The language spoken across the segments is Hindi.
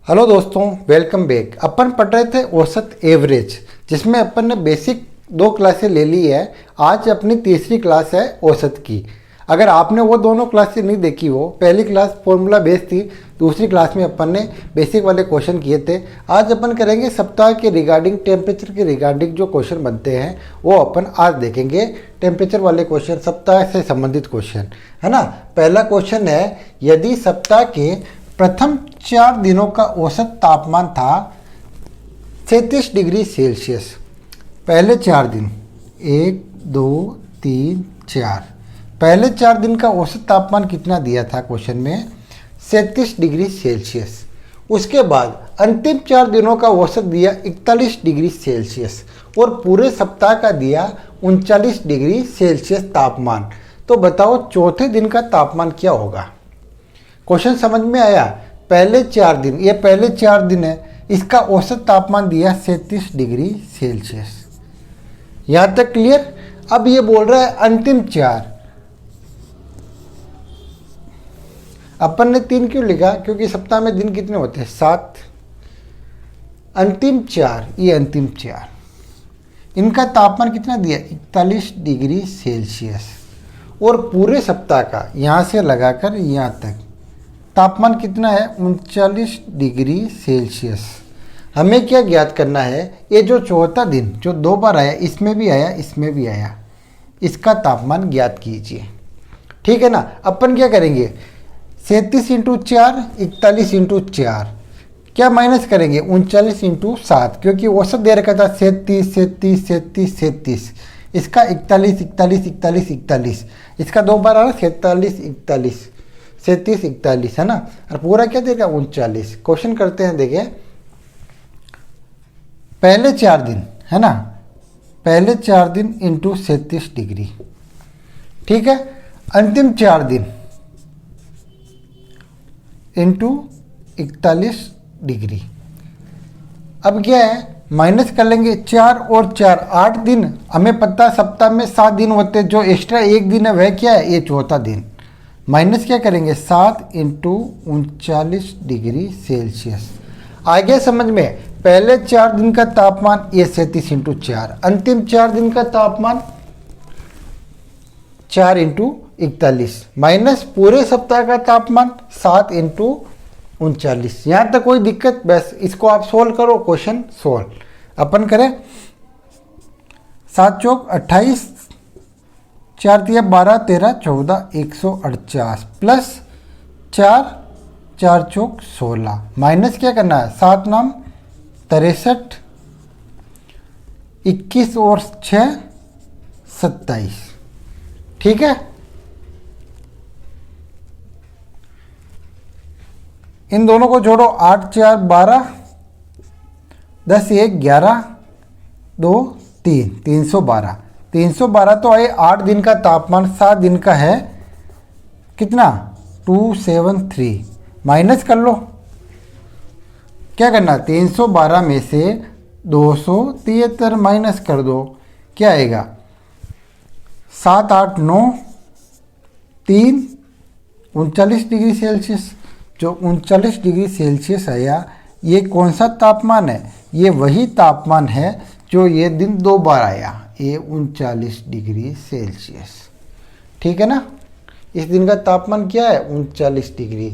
हेलो दोस्तों, वेलकम बैक। अपन पढ़ रहे थे औसत एवरेज, जिसमें अपन ने बेसिक 2 क्लासें ले ली है। आज अपनी तीसरी क्लास है औसत की। अगर आपने वो दोनों क्लासें नहीं देखी हो, पहली क्लास फॉर्मूला बेस थी, दूसरी क्लास में अपन ने बेसिक वाले क्वेश्चन किए थे। आज अपन करेंगे सप्ताह के रिगार्डिंग, टेम्परेचर के रिगार्डिंग जो क्वेश्चन बनते हैं वो अपन आज देखेंगे। टेम्परेचर वाले क्वेश्चन, सप्ताह से संबंधित क्वेश्चन है ना। पहला क्वेश्चन है, यदि सप्ताह के प्रथम 4 दिनों का औसत तापमान था 37 डिग्री सेल्सियस। पहले 4 दिन 1 2 3 4, पहले 4 दिन का औसत तापमान कितना दिया था क्वेश्चन में? 37 डिग्री सेल्सियस। उसके बाद अंतिम 4 दिनों का औसत दिया 41 डिग्री सेल्सियस और पूरे सप्ताह का दिया 39 डिग्री सेल्सियस तापमान। तो बताओ चौथे दिन का तापमान क्या होगा? क्वेश्चन समझ में आया? पहले 4 दिन, ये पहले 4 दिन है, इसका औसत तापमान दिया 37 डिग्री सेल्सियस। यहां तक क्लियर? अब ये बोल रहा है अंतिम 4। अपन ने 3 क्यों लिखा? क्योंकि सप्ताह में दिन कितने होते हैं? 7। अंतिम 4, ये अंतिम 4, इनका तापमान कितना दिया? 41 डिग्री सेल्सियस। और पूरे सप्ताह का यहां से लगाकर यहां तक तापमान कितना है? 39 डिग्री सेल्सियस। हमें क्या ज्ञात करना है? ये जो चौथा दिन जो 2 बार आया, इसमें भी आया, इसमें भी आया, इसका तापमान ज्ञात कीजिए। ठीक है ना। अपन क्या करेंगे? 37 इंटू 4, 41 इंटू 4, क्या माइनस करेंगे? 39 इंटू 7, क्योंकि औसत दे रखा था 37 37 37 37, इसका 41 41 41 41, इसका 2 बार आ रहा 47 41 37 41 है ना। और पूरा क्या देगा? 39। क्वेश्चन करते हैं, देखिए पहले 4 दिन है ना, पहले 4 दिन इंटू 37 डिग्री, ठीक है। अंतिम 4 दिन इंटू 41 डिग्री। अब क्या है? माइनस कर लेंगे 4 और 4, 8 दिन। हमें पता सप्ताह में 7 दिन होते हैं, जो एक्स्ट्रा 1 दिन है वह क्या है? ये चौथा दिन। माइनस क्या करेंगे? 7 इंटू 39 डिग्री सेल्सियस। आ गया समझ में? पहले 4 दिन का तापमान ये 37 इंटू 4, अंतिम 4 दिन का तापमान 4 इंटू 41, माइनस पूरे सप्ताह का तापमान 7 इंटू 39। यहाँ तक कोई दिक्कत? बस इसको आप सोल्व करो, क्वेश्चन सोल्व। अपन करें 7 चौक 28, 4 तिया 12 13 14 148 प्लस 4 4 चौक 16, माइनस क्या करना है? 7 नाम 63, 21 और 6 27, ठीक है। इन दोनों को जोड़ो, 8 4 12, 10 1 11 2 3, 312। 312 तो आए 8 दिन का तापमान, 7 दिन का है कितना? 273। माइनस कर लो, क्या करना? 312 में से 273 माइनस कर दो, क्या आएगा? 7 8 9 3, 39 डिग्री सेल्सियस। जो 39 डिग्री सेल्सियस आया, ये कौन सा तापमान है? ये वही तापमान है जो ये दिन 2 बार आया, ये 39 डिग्री सेल्सियस, ठीक है ना। इस दिन का तापमान क्या है? 39 डिग्री।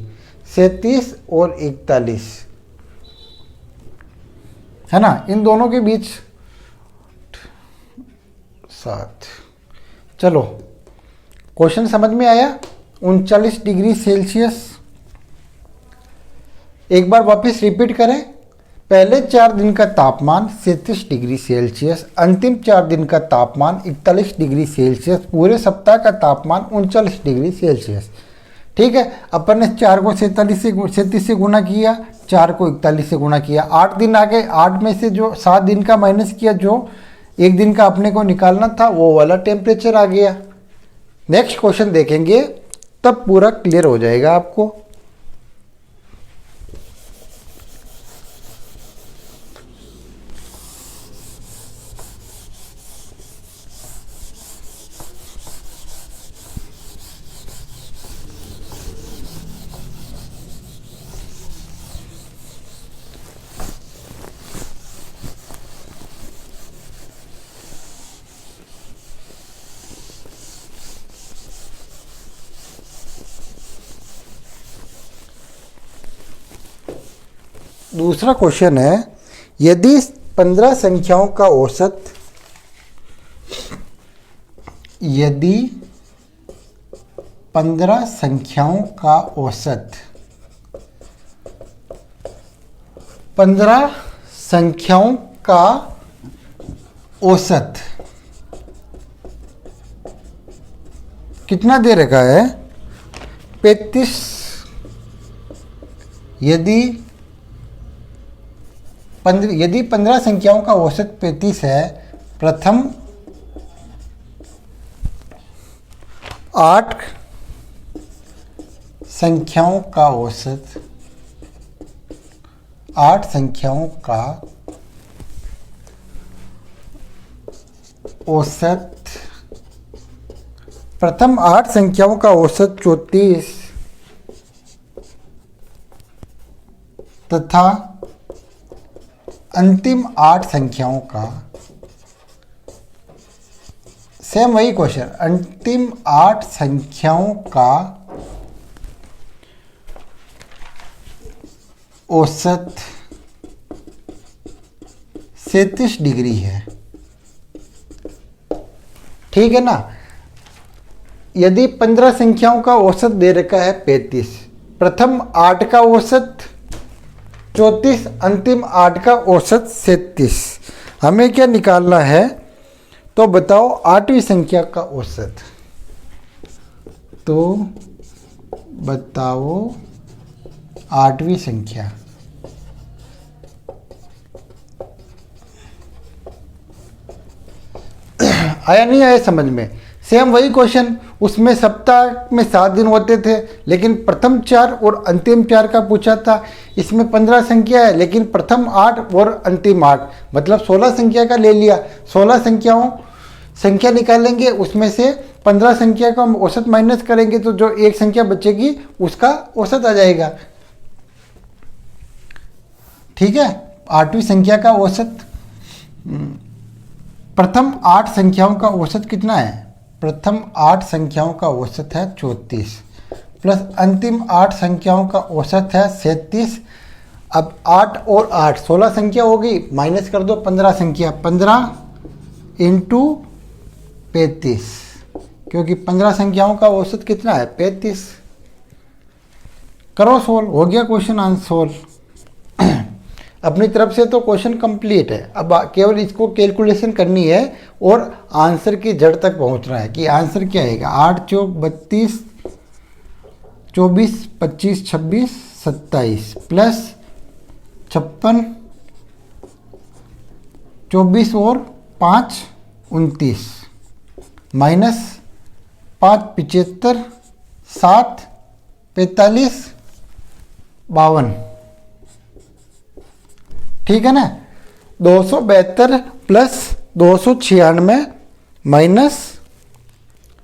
37 और 41 है ना, इन दोनों के बीच 7। चलो, क्वेश्चन समझ में आया? 39 डिग्री सेल्सियस। एक बार वापस रिपीट करें। पहले 4 दिन का तापमान 37 डिग्री सेल्सियस, अंतिम 4 दिन का तापमान 41 डिग्री सेल्सियस, पूरे सप्ताह का तापमान 39 डिग्री सेल्सियस, ठीक है। अपन ने 4 को 37 से गुना किया, 4 को 41 से गुना किया, 8 दिन आ गए। 8 में से जो 7 दिन का माइनस किया, जो 1 दिन का अपने को निकालना था, वो वाला टेम्परेचर आ गया। नेक्स्ट क्वेश्चन देखेंगे, तब पूरा क्लियर हो जाएगा आपको। दूसरा क्वेश्चन है, यदि 15 संख्याओं का औसत, यदि 15 संख्याओं का औसत, 15 संख्याओं का औसत कितना दे रखा है? 35। यदि 15 संख्याओं का औसत 35 है, प्रथम 8 संख्याओं का औसत, 8 संख्याओं का औसत, प्रथम 8 संख्याओं का औसत 34 तथा अंतिम 8 संख्याओं का, सेम वही क्वेश्चन, अंतिम 8 संख्याओं का औसत 37 डिग्री है। ठीक है ना? यदि 15 संख्याओं का औसत दे रखा है 35, प्रथम 8 का औसत 34, अंतिम 8 का औसत 37, हमें क्या निकालना है? तो बताओ 8वीं संख्या का औसत। तो बताओ 8वीं संख्या। आया नहीं आया समझ में? सेम वही क्वेश्चन, उसमें सप्ताह में 7 दिन होते थे, लेकिन प्रथम 4 और अंतिम 4 का पूछा था। इसमें 15 संख्या है, लेकिन प्रथम 8 और अंतिम 8, मतलब 16 संख्या का ले लिया। 16 संख्या निकालेंगे, उसमें से 15 संख्या का औसत माइनस करेंगे, तो जो एक संख्या बचेगी उसका औसत आ जाएगा। ठीक है? 8वीं संख्या का औसत, प्रथम 8 संख्याओं का औसत कितना है? प्रथम 8 संख्याओं का औसत है 34 प्लस अंतिम 8 संख्याओं का औसत है 37। अब 8 और 8 16 संख्या होगी, माइनस कर दो 15 संख्या, 15 इंटू 35, क्योंकि 15 संख्याओं का औसत कितना है? 35। करो सोल्व, हो गया क्वेश्चन आंसर सोल्व। अपनी तरफ से तो क्वेश्चन कंप्लीट है, अब केवल इसको कैलकुलेशन करनी है और आंसर की जड़ तक पहुंचना है कि आंसर क्या आएगा। 8 चौक 32, 24, 25, 26, 27 प्लस 56, 24 और 5 29, माइनस 5 75, 7 45 52। ठीक है ना? 272 प्लस 296 माइनस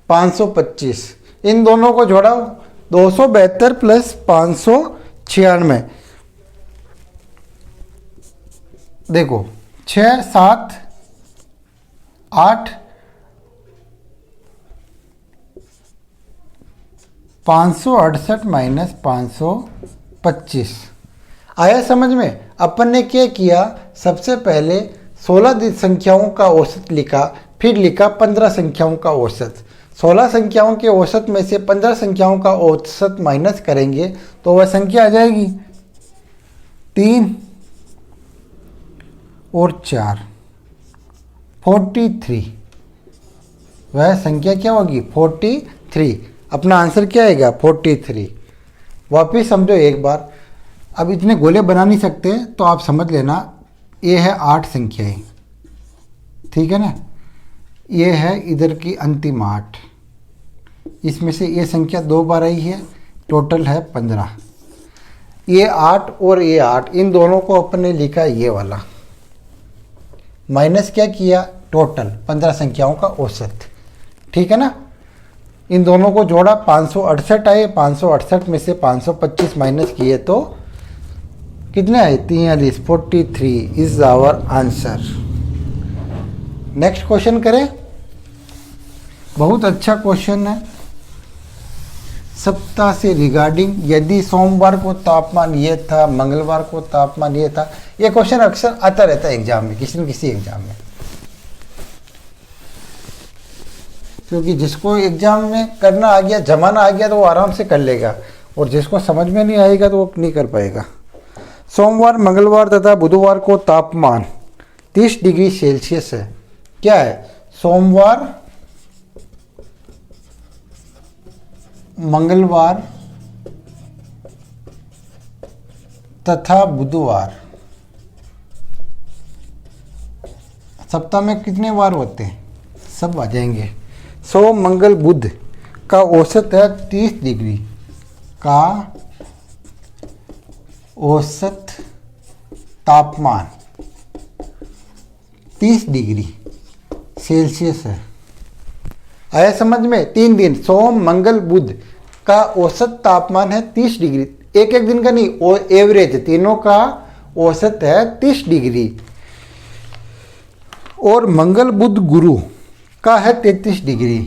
525, इन दोनों को जोड़ाओ। 272 प्लस 596, देखो 6 7 8 568 माइनस 525। आया समझ में? अपन ने क्या किया, सबसे पहले 16 संख्याओं का औसत लिखा, फिर लिखा 15 संख्याओं का औसत। 16 संख्याओं के औसत में से 15 संख्याओं का औसत माइनस करेंगे तो वह संख्या आ जाएगी 3 और 4 43। वह संख्या क्या होगी? 43। अपना आंसर क्या आएगा? 43। वापिस समझो एक बार, अब इतने गोले बना नहीं सकते तो आप समझ लेना, ये है 8 संख्याएं, ठीक है ना? ये है इधर की अंतिम 8, इसमें से ये संख्या 2 बार आई है, टोटल है 15। ये 8 और ये 8, इन दोनों को अपन ने लिखा ये वाला, माइनस क्या किया? टोटल 15 संख्याओं का औसत। ठीक है ना? इन दोनों को जोड़ा, 568 आए, 568 में से 525 माइनस किए तो कितने आए? 43। 43 is our answer. Next question करें। बहुत अच्छा क्वेश्चन है, सप्ताह से रिगार्डिंग, यदि सोमवार को तापमान ये था, मंगलवार को तापमान ये था। ये क्वेश्चन अक्सर आता रहता है एग्जाम में, किसी न किसी एग्जाम में, क्योंकि जिसको एग्जाम में करना आ गया, जमाना आ गया, तो वो आराम से कर लेगा, और जिसको समझ में नहीं आएगा तो वो नहीं कर पाएगा। सोमवार, मंगलवार तथा बुधवार को तापमान 30 डिग्री सेल्सियस है। क्या है? सोमवार, मंगलवार तथा बुधवार, सप्ताह में कितने वार होते हैं? सब आ जाएंगे। सोम, मंगल, बुध का औसत है 30 डिग्री का औसत तापमान 30 डिग्री सेल्सियस है। आया समझ में? 3 दिन, सोम, मंगल, बुध का औसत तापमान है 30 डिग्री। एक एक दिन का नहीं, एवरेज तीनों का औसत है 30 डिग्री। और मंगल, बुध, गुरु का है 33 डिग्री।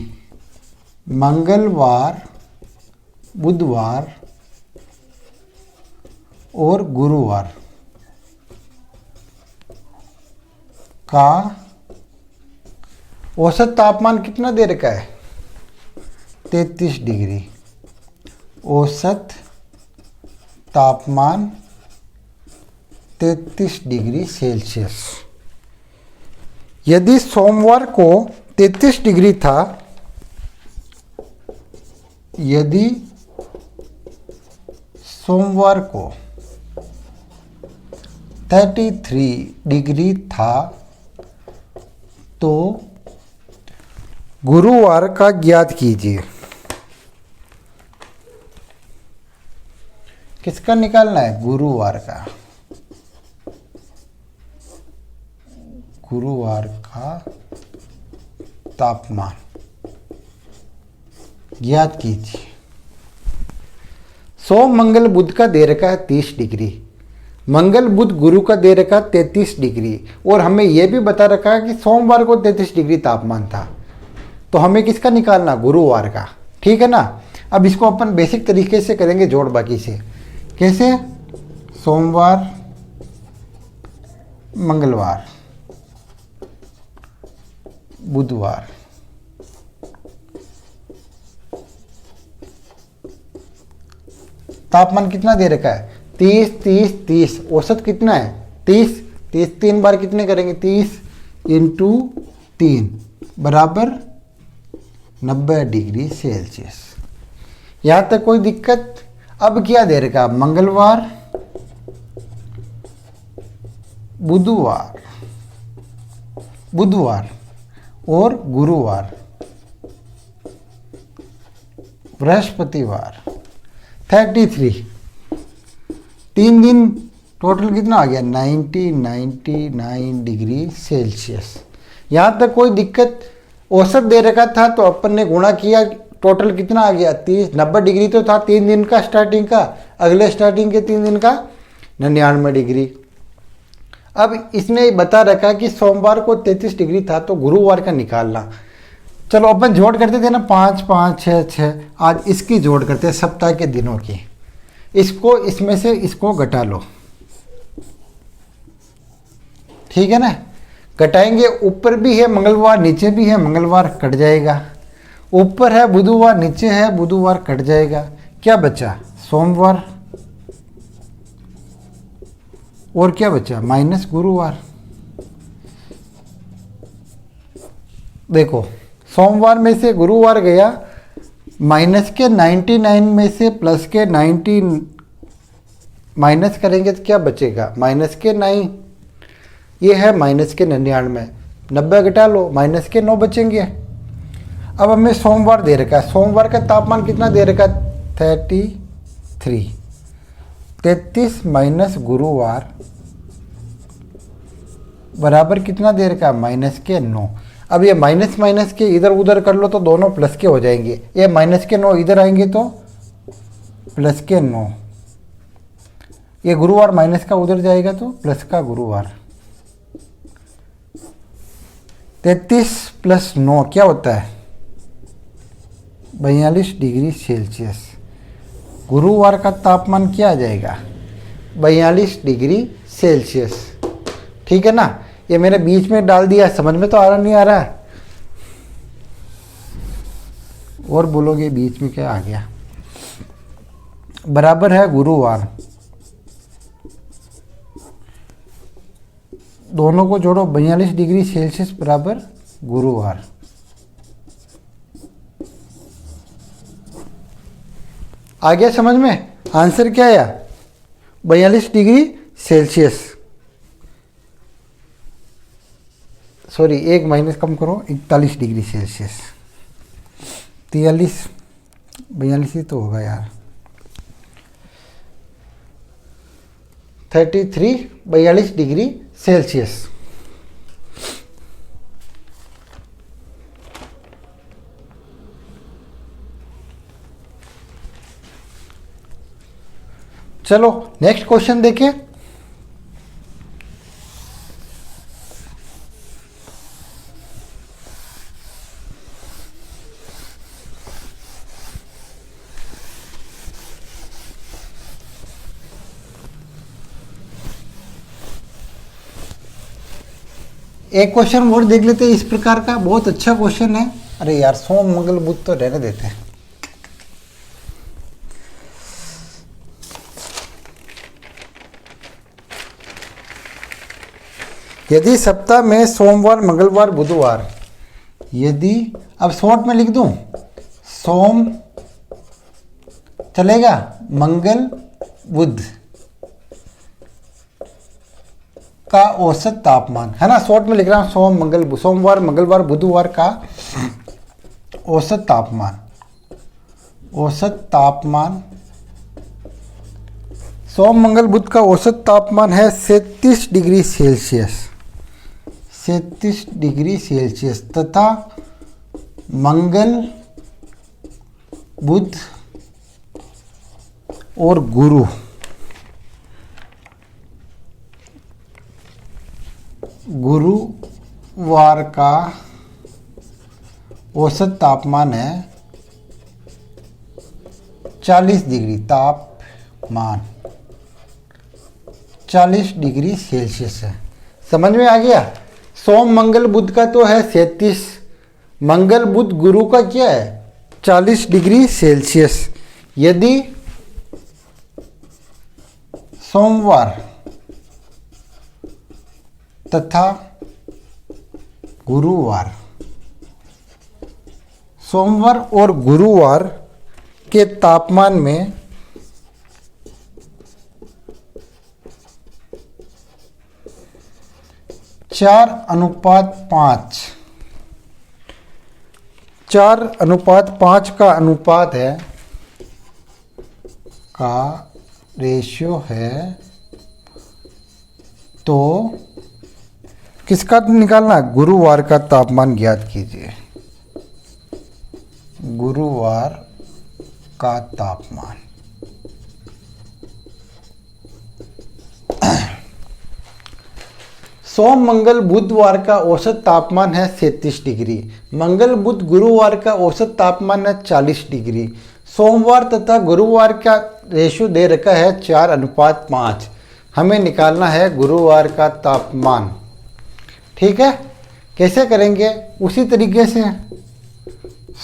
मंगलवार, बुधवार और गुरुवार का औसत तापमान कितना दे रखा है? 33 डिग्री। औसत तापमान 33 डिग्री सेल्सियस। यदि सोमवार को 33 डिग्री था, यदि सोमवार को 33 डिग्री था, तो गुरुवार का ज्ञात कीजिए। किसका निकालना है? गुरुवार का। गुरुवार का तापमान ज्ञात कीजिए। सोम, मंगल, बुध का दे रखा है 30 डिग्री, मंगल, बुध, गुरु का दे रखा 33 डिग्री, और हमें यह भी बता रखा है कि सोमवार को 33 डिग्री तापमान था। तो हमें किसका निकालना? गुरुवार का। ठीक है ना? अब इसको अपन बेसिक तरीके से करेंगे जोड़ बाकी से। कैसे? सोमवार, मंगलवार, बुधवार, तापमान कितना दे रखा है? 30, 30, 30। औसत कितना है? 30, 30 3 बार कितने करेंगे? 30 इंटू 3 बराबर 90 डिग्री सेल्सियस। यहाँ तक कोई दिक्कत? अब क्या दे रखा? मंगलवार, बुधवार, बुधवार और गुरुवार, बृहस्पतिवार 33। 3 दिन टोटल कितना आ गया? 99 डिग्री सेल्सियस। यहाँ तक कोई दिक्कत? औसत दे रखा था तो अपन ने गुणा किया, टोटल कितना आ गया? 30। 90 डिग्री तो था 3 दिन का स्टार्टिंग का, अगले स्टार्टिंग के 3 दिन का 99 डिग्री। अब इसने बता रखा कि सोमवार को 33 डिग्री था, तो गुरुवार का निकालना। चलो अपन जोड़ करते थे ना, 5, 5, 6, 6। आज इसकी जोड़ करते हैं, सप्ताह के दिनों की। इसको इसमें से इसको घटा लो। ठीक है ना? घटाएंगे, ऊपर भी है मंगलवार, नीचे भी है मंगलवार, कट जाएगा। ऊपर है बुधवार, नीचे है बुधवार, कट जाएगा। क्या बचा? सोमवार। और क्या बचा? माइनस गुरुवार। देखो, सोमवार में से गुरुवार गया, माइनस के 99 में से प्लस के 90 माइनस करेंगे तो क्या बचेगा? माइनस के 9। ये है माइनस के 99। 90 घटा लो, माइनस के 9 बचेंगे। अब हमें सोमवार दे रखा है। सोमवार का तापमान कितना दे रखा है? 33। 33 माइनस गुरुवार बराबर कितना दे रखा है? माइनस के 9। अब ये माइनस माइनस के इधर उधर कर लो तो दोनों प्लस के हो जाएंगे। ये माइनस के 9 इधर आएंगे तो प्लस के 9। ये गुरुवार माइनस का उधर जाएगा तो प्लस का गुरुवार। 33 प्लस 9 क्या होता है? 42 डिग्री सेल्सियस। गुरुवार का तापमान क्या आ जाएगा? 42 डिग्री सेल्सियस। ठीक है ना, ये मैंने बीच में डाल दिया, समझ में तो आ रहा नहीं आ रहा? और बोलोगे बीच में क्या आ गया? बराबर है गुरुवार, दोनों को जोड़ो, 42 डिग्री सेल्सियस बराबर गुरुवार। आ गया समझ में? आंसर क्या आया? 42 डिग्री सेल्सियस। सॉरी, एक माइनस कम करो, 41 डिग्री सेल्सियस। 43 42 ही तो होगा यार। 33 42 डिग्री सेल्सियस। चलो नेक्स्ट क्वेश्चन देखिए। एक क्वेश्चन और देख लेते हैं इस प्रकार का, बहुत अच्छा क्वेश्चन है। अरे यार, सोम मंगल बुध तो रहने देते हैं। यदि सप्ताह में सोमवार मंगलवार बुधवार, यदि, अब शॉर्ट में लिख दूं, सोम चलेगा, मंगल बुध का औसत तापमान, है ना, शॉर्ट में लिख रहा हूं, सोमवार मंगलवार बुधवार का औसत तापमान, सोम मंगल बुध का औसत तापमान है 37 डिग्री सेल्सियस, 37 डिग्री सेल्सियस, तथा मंगल बुध और गुरुवार का औसत तापमान है 40 डिग्री, तापमान 40 डिग्री सेल्सियस है। समझ में आ गया? सोम मंगल बुध का तो है 37, मंगल बुध गुरु का क्या है 40 डिग्री सेल्सियस। यदि सोमवार तथा गुरुवार, सोमवार और गुरुवार के तापमान में 4:5, 4:5 का अनुपात है, का रेशियो है, तो किसका निकालना? गुरुवार का तापमान ज्ञात कीजिए। गुरुवार का तापमान, सोम मंगल बुधवार का औसत तापमान है 37 डिग्री, मंगल बुध गुरुवार का औसत तापमान है 40 डिग्री, सोमवार तथा गुरुवार का रेशियो दे रखा है 4:5। हमें निकालना है गुरुवार का तापमान। ठीक है, कैसे करेंगे? उसी तरीके से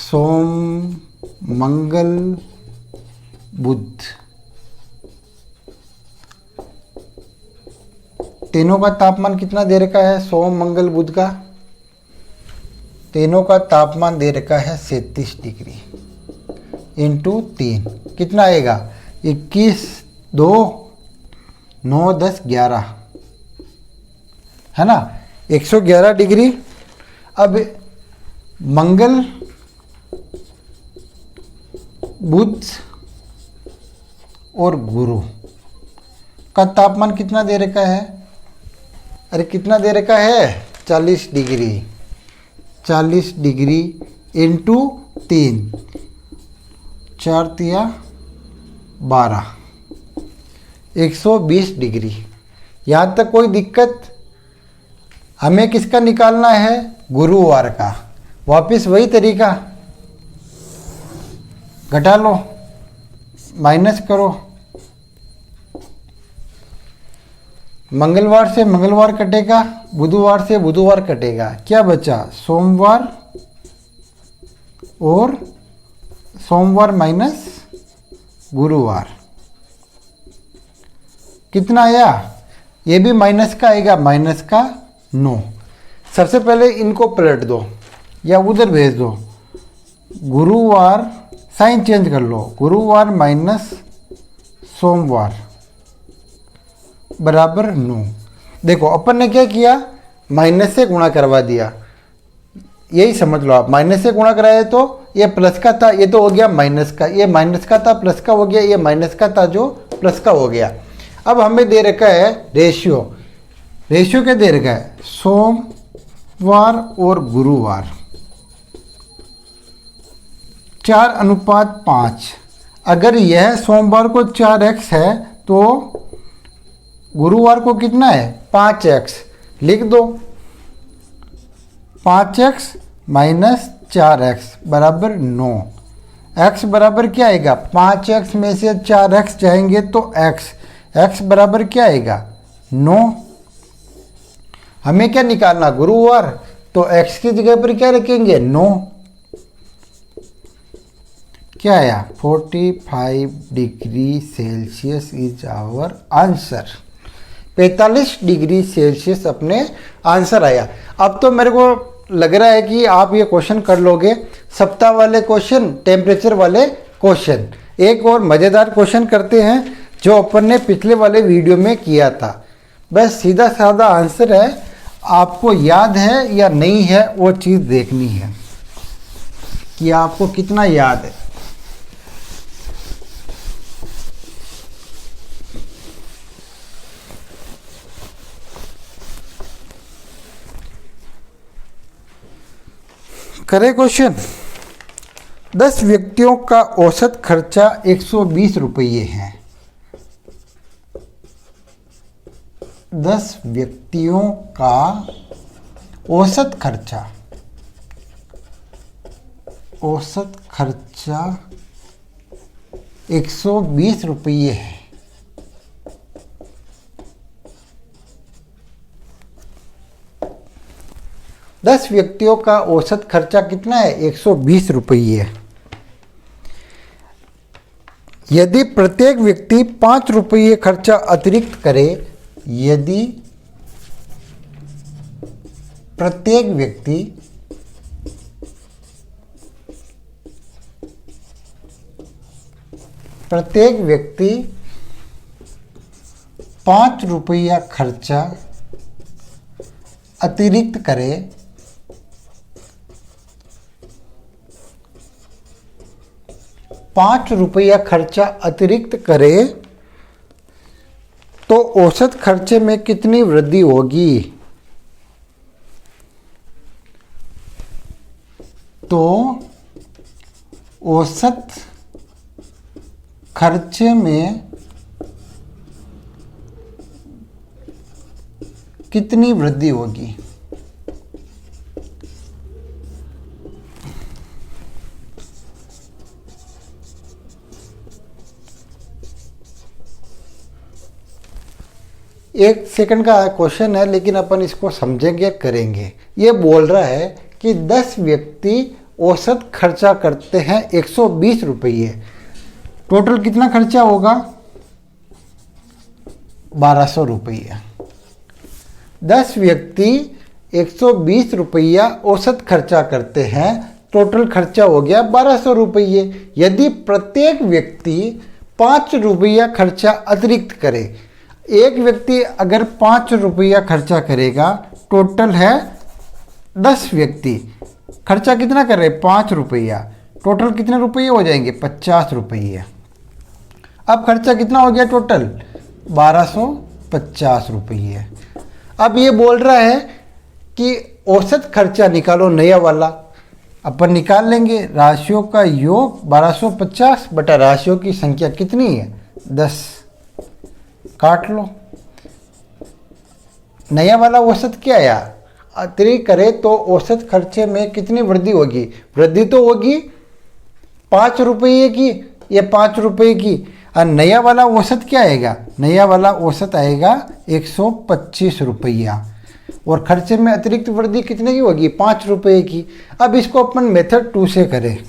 सोम मंगल बुध तीनों का तापमान कितना दे रखा है? सोम मंगल बुध का तीनों का तापमान दे रखा है 37 डिग्री इंटू 3, कितना आएगा? 21, 2, 9, 10, 11, है ना, 111 डिग्री। अब मंगल बुध और गुरु का तापमान कितना दे रखा है? अरे कितना दे रखा है? 40 डिग्री, 40 डिग्री इंटू 3, 4 तिया 12, 120 डिग्री। यहाँ तक कोई दिक्कत? हमें किसका निकालना है? गुरुवार का। वापस वही तरीका, घटा लो, माइनस करो, मंगलवार से मंगलवार कटेगा, बुधवार से बुधवार कटेगा, क्या बचा? सोमवार और सोमवार माइनस गुरुवार। कितना आया? ये भी माइनस का आएगा, माइनस का 9। सबसे पहले इनको पलट दो या उधर भेज दो। गुरुवार, साइन चेंज कर लो, गुरुवार माइनस सोमवार बराबर 9। देखो अपन ने क्या किया, माइनस से गुणा करवा दिया, यही समझ लो आप। माइनस से गुणा कराया तो ये प्लस का था, ये तो हो गया माइनस का, ये माइनस का था प्लस का हो गया, ये माइनस का था जो प्लस का हो गया। अब हमें दे रखा है रेशियो, रेशियो क्या दे रखा है? सोमवार और गुरुवार 4:5। अगर यह सोमवार को 4x है तो गुरुवार को कितना है? 5x। लिख दो, 5x माइनस 4x बराबर 9। x बराबर क्या आएगा? 5x में से 4x जाएंगे तो x बराबर क्या आएगा? 9। हमें क्या निकालना? गुरुवार, तो x की जगह पर क्या रखेंगे? 9। क्या आया? 45 degree Celsius is our answer. 45 degree Celsius अपने आंसर आया। अब तो मेरे को लग रहा है कि आप ये क्वेश्चन कर लोगे, सप्ताह वाले क्वेश्चन, टेम्परेचर वाले क्वेश्चन। एक और मज़ेदार क्वेश्चन करते हैं जो अपन ने पिछले वाले वीडियो में किया था। बस सीधा साधा आंसर है, आपको याद है या नहीं है वो चीज़ देखनी है कि आपको कितना याद है। करें क्वेश्चन। 10 व्यक्तियों का औसत खर्चा 120 रुपये है। 10 व्यक्तियों का औसत खर्चा 120 रुपये है। दस व्यक्तियों का औसत खर्चा कितना है? 120 रुपये। यदि प्रत्येक व्यक्ति 5 रुपये खर्चा अतिरिक्त करे, यदि प्रत्येक व्यक्ति 5 रुपया खर्चा अतिरिक्त करे, 5 रुपया खर्चा अतिरिक्त करे तो औसत खर्चे में कितनी वृद्धि होगी? तो औसत खर्चे में कितनी वृद्धि होगी? एक सेकंड का क्वेश्चन है लेकिन अपन इसको समझेंगे, करेंगे। ये बोल रहा है कि 10 व्यक्ति औसत खर्चा करते हैं 120 रुपये। टोटल कितना खर्चा होगा? 1200 रुपये। 10 व्यक्ति 120 रुपया औसत खर्चा करते हैं, टोटल खर्चा हो गया 1200 रुपये। यदि प्रत्येक व्यक्ति 5 रुपया खर्चा अतिरिक्त करे, एक व्यक्ति अगर 5 रुपया खर्चा करेगा, टोटल है 10 व्यक्ति खर्चा कितना कर रहे? 5 रुपया। टोटल कितने रुपये हो जाएंगे? 50 रुपये। अब खर्चा कितना हो गया टोटल? 1250 रुपये। अब ये बोल रहा है कि औसत खर्चा निकालो नया वाला। अपन निकाल लेंगे राशियों का योग 1250 बटा राशियों की संख्या कितनी है? 10। काट लो। नया वाला औसत क्या आया? अतिरिक्त करे तो औसत खर्चे में कितनी वृद्धि होगी? वृद्धि तो होगी 5 रुपये की, ये 5 रुपये की। और नया वाला औसत क्या आएगा, नया वाला औसत आएगा 125 रुपया। और खर्चे में अतिरिक्त वृद्धि कितने की होगी, 5 रुपये की। अब इसको अपन मेथड 2 से करें।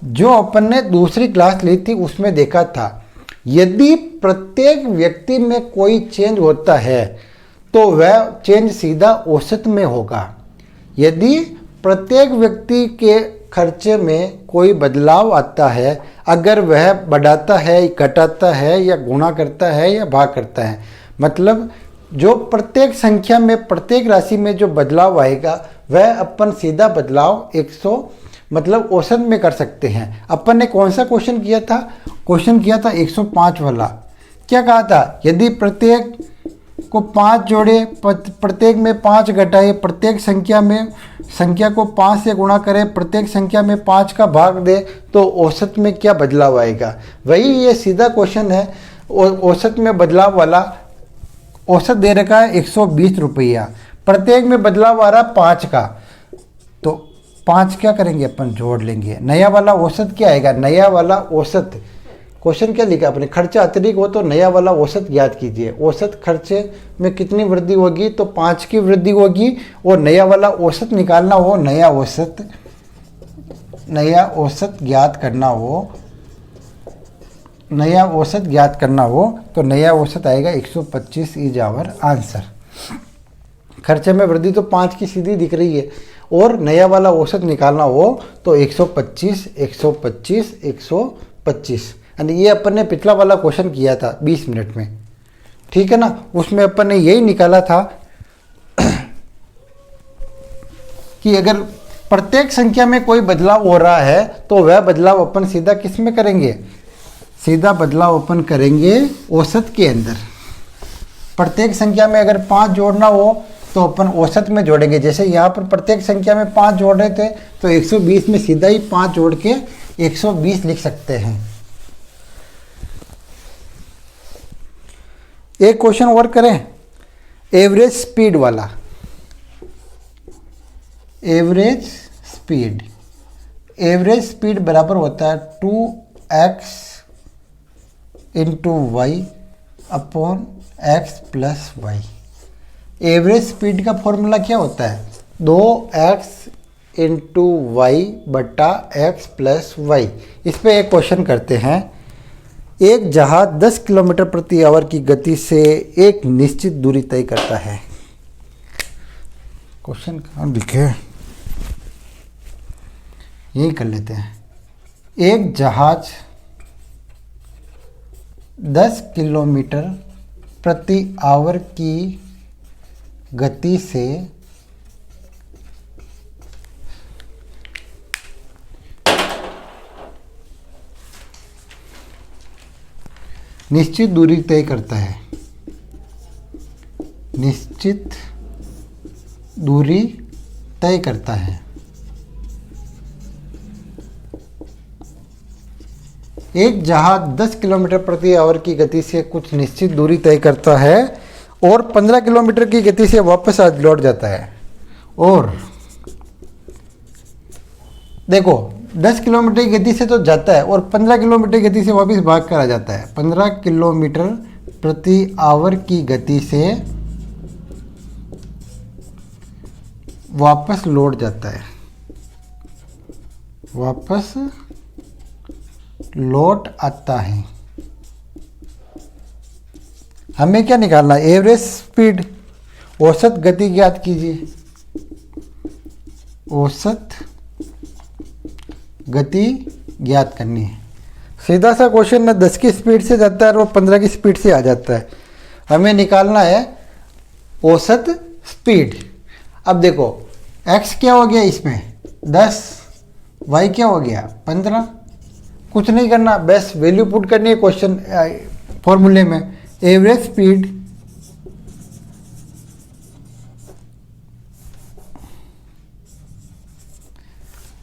जो अपन ने दूसरी क्लास ली थी उसमें देखा था, यदि प्रत्येक व्यक्ति में कोई चेंज होता है तो वह चेंज सीधा औसत में होगा। यदि प्रत्येक व्यक्ति के खर्चे में कोई बदलाव आता है, अगर वह बढ़ाता है, घटाता है, या गुणा करता है या भाग करता है, मतलब जो प्रत्येक संख्या में, प्रत्येक राशि में जो बदलाव आएगा वह अपन सीधा बदलाव 100 मतलब औसत में कर सकते हैं। अपन ने कौन सा क्वेश्चन किया था, क्वेश्चन किया था 105 वाला। क्या कहा था, यदि प्रत्येक को 5 जोड़े, प्रत्येक में 5 घटाए, प्रत्येक संख्या को 5 से गुणा करें, प्रत्येक संख्या में 5 का भाग दे, तो औसत में क्या बदलाव आएगा। वही ये सीधा क्वेश्चन है, औसत में बदलाव वाला। औसत दे रखा है 120 रुपया, प्रत्येक में बदलाव आ रहा 5 का, तो 5 क्या करेंगे अपन, जोड़ लेंगे। नया वाला औसत क्या आएगा, नया वाला औसत, क्वेश्चन क्या लिखा अपने, खर्चा अतिरिक्त हो तो नया वाला औसत ज्ञात कीजिए। औसत खर्चे में कितनी वृद्धि होगी, तो 5 की वृद्धि होगी। और नया वाला औसत निकालना हो, नया औसत ज्ञात करना हो, नया औसत ज्ञात करना हो तो नया औसत आएगा 125 इज आवर आंसर। खर्चे में वृद्धि तो 5 की सीधी दिख रही है, और नया वाला औसत निकालना हो तो 125 125 125। यानी ये अपन ने पिछला वाला क्वेश्चन किया था 20 मिनट में, ठीक है ना। उसमें अपन ने यही निकाला था कि अगर प्रत्येक संख्या में कोई बदलाव हो रहा है तो वह बदलाव अपन सीधा किस में करेंगे, सीधा बदलाव अपन करेंगे औसत के अंदर। प्रत्येक संख्या में अगर 5 जोड़ना हो तो अपन औसत में जोड़ेंगे। जैसे यहाँ पर प्रत्येक संख्या में 5 जोड़ रहे थे तो 120 में सीधा ही 5 जोड़ के 120 लिख सकते हैं। एक क्वेश्चन और करें, एवरेज स्पीड वाला। एवरेज स्पीड बराबर होता है 2x into y upon x plus y. Average speed का फॉर्मूला क्या होता है, 2x इंटू वाई बटा एक्स प्लस वाई। इस पर एक क्वेश्चन करते हैं। एक जहाज 10 किलोमीटर प्रति आवर की गति से एक निश्चित दूरी तय करता है। क्वेश्चन कहाँ लिखे, यही कर लेते हैं। एक जहाज 10 किलोमीटर प्रति आवर की गति से निश्चित दूरी तय करता है। निश्चित दूरी तय करता है। एक जहाज 10 किलोमीटर प्रति आवर की गति से कुछ निश्चित दूरी तय करता है और 15 किलोमीटर की गति से वापस आज लौट जाता है। और देखो 10 किलोमीटर की गति से तो जाता है और 15 किलोमीटर की गति से वापस भाग कर आ जाता है। 15 किलोमीटर प्रति आवर की गति से वापस लौट जाता है, वापस लौट आता है। हमें क्या निकालना है, एवरेज स्पीड, औसत गति ज्ञात कीजिए। औसत गति ज्ञात करनी है। सीधा सा क्वेश्चन है, 10 की स्पीड से जाता है और वो 15 की स्पीड से आ जाता है। हमें निकालना है औसत स्पीड। अब देखो x क्या हो गया, इसमें 10, y क्या हो गया 15। कुछ नहीं करना, बस वैल्यू पुट करनी है क्वेश्चन फॉर्मूले में। एवरेज स्पीड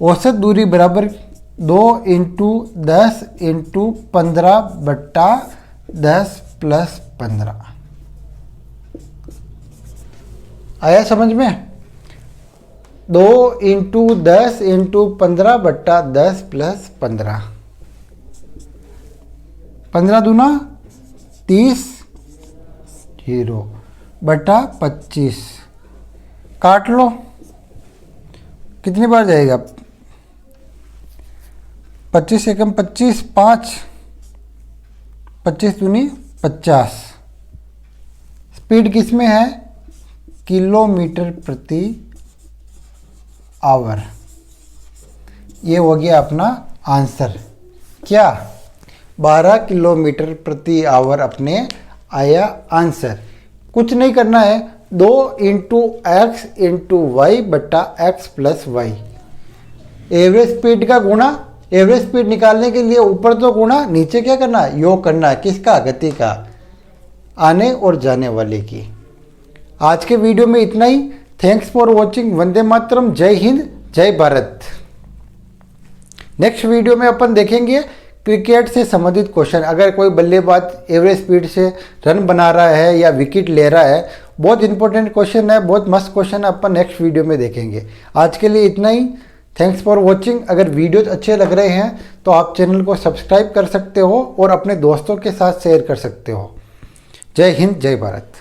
औसत दूरी बराबर 2 इंटू 10 इंटू 15 बट्टा 10 प्लस 15। आया समझ में। 2 इंटू 10 इंटू 15 बट्टा 10 प्लस 15, 15 दूना 30, 0 बटा 25, काट लो, कितनी बार जाएगा? 25 एकम 25, 5, 25 दूनी 50। स्पीड किस में है? किलोमीटर प्रति आवर। ये हो गया अपना आंसर। क्या? 12 किलोमीटर प्रति आवर अपने आया आंसर। कुछ नहीं करना है, 2 इंटू एक्स इंटू वाई बट्टा x plus y. Average speed का गुणा, एवरेज स्पीड निकालने के लिए ऊपर तो गुणा, नीचे क्या करना है? योग करना है। किसका? गति का, आने और जाने वाले की। आज के वीडियो में इतना ही। Thanks for watching. वंदे मातरम। जय हिंद, जय भारत। नेक्स्ट वीडियो में अपन देखेंगे क्रिकेट से संबंधित क्वेश्चन। अगर कोई बल्लेबाज एवरेज स्पीड से रन बना रहा है या विकेट ले रहा है, बहुत इंपॉर्टेंट क्वेश्चन है, बहुत मस्त क्वेश्चन है, अपन नेक्स्ट वीडियो में देखेंगे। आज के लिए इतना ही। Thanks for watching. अगर वीडियोज अच्छे लग रहे हैं तो आप चैनल को सब्सक्राइब कर सकते हो और अपने दोस्तों के साथ शेयर कर सकते हो। जय हिंद, जय भारत।